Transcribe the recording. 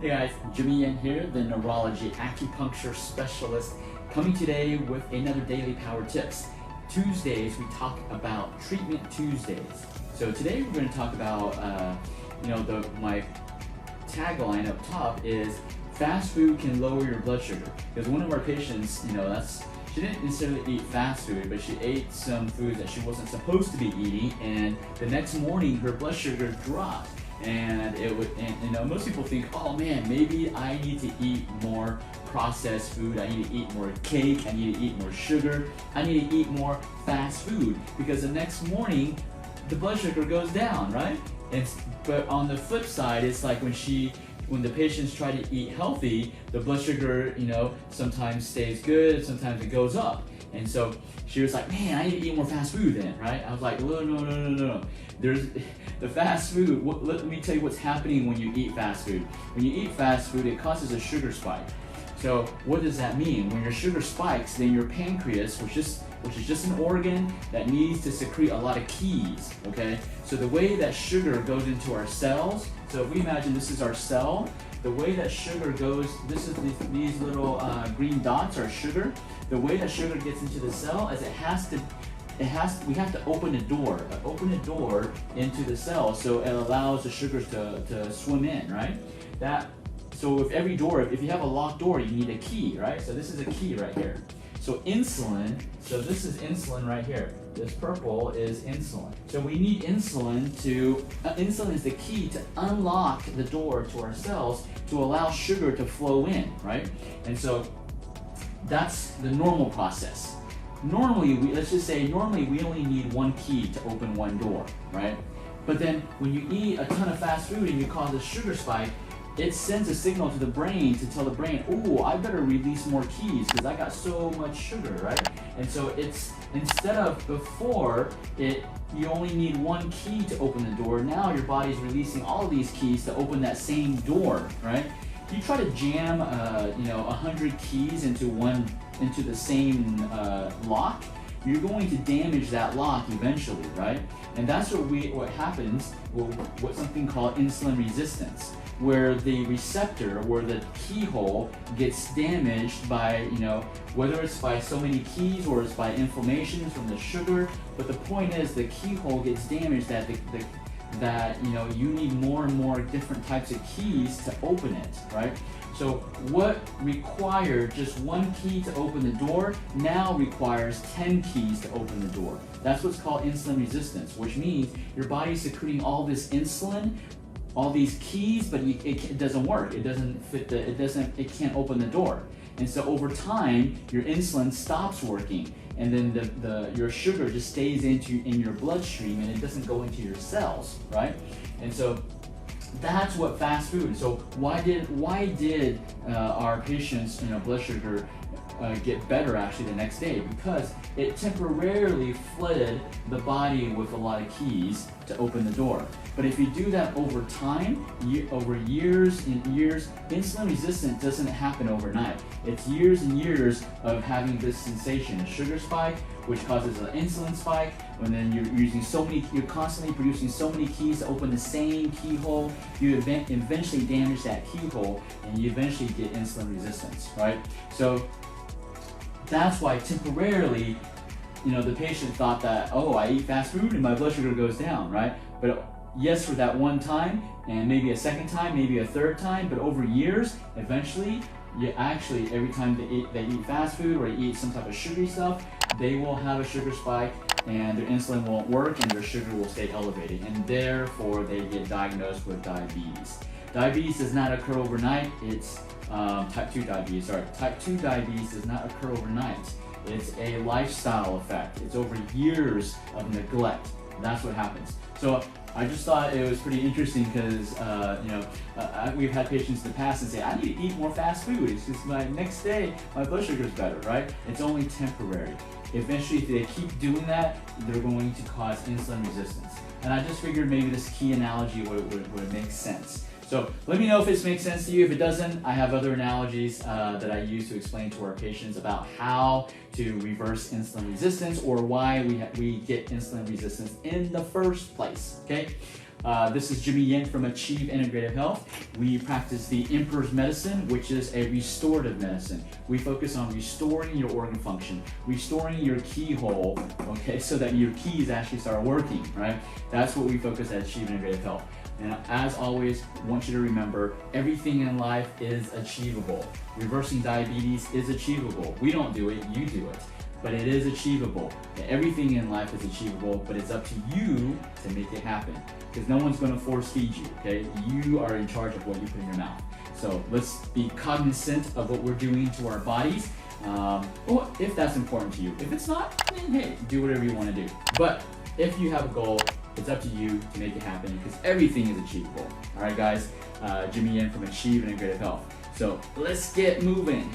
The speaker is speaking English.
Hey guys, Jimmy Yen here, the neurology acupuncture specialist, coming today with another daily power tips. Tuesdays we talk about treatment Tuesdays. So today we're going to talk about, my tagline up top is fast food can lower your blood sugar. Because one of our patients, she didn't necessarily eat fast food, but she ate some food that she wasn't supposed to be eating, and the next morning her blood sugar dropped. And most people think, oh man, maybe I need to eat more processed food, I need to eat more cake, I need to eat more sugar, I need to eat more fast food, because the next morning the blood sugar goes down, right? But on the flip side, it's like when the patients try to eat healthy, the blood sugar, sometimes stays good, sometimes it goes up. And so she was like, man, I need to eat more fast food then, right? I was like, no. There's the fast food, let me tell you what's happening when you eat fast food. When you eat fast food, it causes a sugar spike. So what does that mean? When your sugar spikes, then your pancreas, which is just an organ that needs to secrete a lot of keys, okay? So the way that sugar goes into our cells, so if we imagine this is our cell, the way that sugar goes, these little green dots are sugar. The way that sugar gets into the cell is we have to open a door into the cell, so it allows the sugars to swim in, right? So if you have a locked door, you need a key, right? So this is a key right here. So insulin, this is insulin right here. This purple is insulin. So we need insulin insulin is the key to unlock the door to our cells to allow sugar to flow in, right? And so that's the normal process. Normally, we only need one key to open one door, right? But then when you eat a ton of fast food and you cause a sugar spike, it sends a signal to the brain to tell the brain, oh, I better release more keys because I got so much sugar, right? And so it's, instead of before, you only need one key to open the door, now your body's releasing all of these keys to open that same door, right? If you try to jam 100 keys into the same lock, you're going to damage that lock eventually, right? And that's what happens with something called insulin resistance, where the receptor, where the keyhole gets damaged by, whether it's by so many keys or it's by inflammation from the sugar. But the point is, the keyhole gets damaged that you need more and more different types of keys to open it, right? So what required just one key to open the door now requires 10 keys to open the door. That's what's called insulin resistance, which means your body's secreting all this insulin, all these keys, but it doesn't work. It doesn't fit it can't open the door. And so over time, your insulin stops working, and then your sugar just stays in your bloodstream, and it doesn't go into your cells, right? And so that's what fast food. So why did our patients' blood sugar get better actually the next day? Because it temporarily flooded the body with a lot of keys to open the door. But if you do that over time, over years and years, insulin resistance doesn't happen overnight. It's years and years of having this sensation, a sugar spike, which causes an insulin spike, and then you're constantly producing so many keys to open the same keyhole, you eventually damage that keyhole, and you eventually get insulin resistance, right? So that's why temporarily, the patient thought that, oh, I eat fast food and my blood sugar goes down, right? But yes, for that one time, and maybe a second time, maybe a third time, but over years, eventually, every time they eat fast food or eat some type of sugary stuff, they will have a sugar spike, and their insulin won't work, and their sugar will stay elevated, and therefore they get diagnosed with diabetes. Diabetes does not occur overnight. It's type 2 diabetes. Sorry, type 2 diabetes does not occur overnight. It's a lifestyle effect. It's over years of neglect. That's what happens. So I just thought it was pretty interesting because we've had patients in the past and say, I need to eat more fast food. It's just my next day, my blood sugar is better, right? It's only temporary. Eventually, if they keep doing that, they're going to cause insulin resistance. And I just figured maybe this key analogy would make sense. So let me know if this makes sense to you. If it doesn't, I have other analogies that I use to explain to our patients about how to reverse insulin resistance or why we get insulin resistance in the first place, okay? This is Jimmy Yin from Achieve Integrative Health. We practice the Emperor's Medicine, which is a restorative medicine. We focus on restoring your organ function, restoring your keyhole, okay, so that your keys actually start working, right? That's what we focus at Achieve Integrative Health. And as always, I want you to remember, everything in life is achievable. Reversing diabetes is achievable. We don't do it, you do it. But it is achievable. Everything in life is achievable, but it's up to you to make it happen. Because no one's going to force feed you, okay? You are in charge of what you put in your mouth. So let's be cognizant of what we're doing to our bodies. Well, if that's important to you. If it's not, then hey, do whatever you want to do. But if you have a goal, it's up to you to make it happen, because everything is achievable. All right, guys, Jimmy Yin from Achieve Integrative Health. So let's get moving.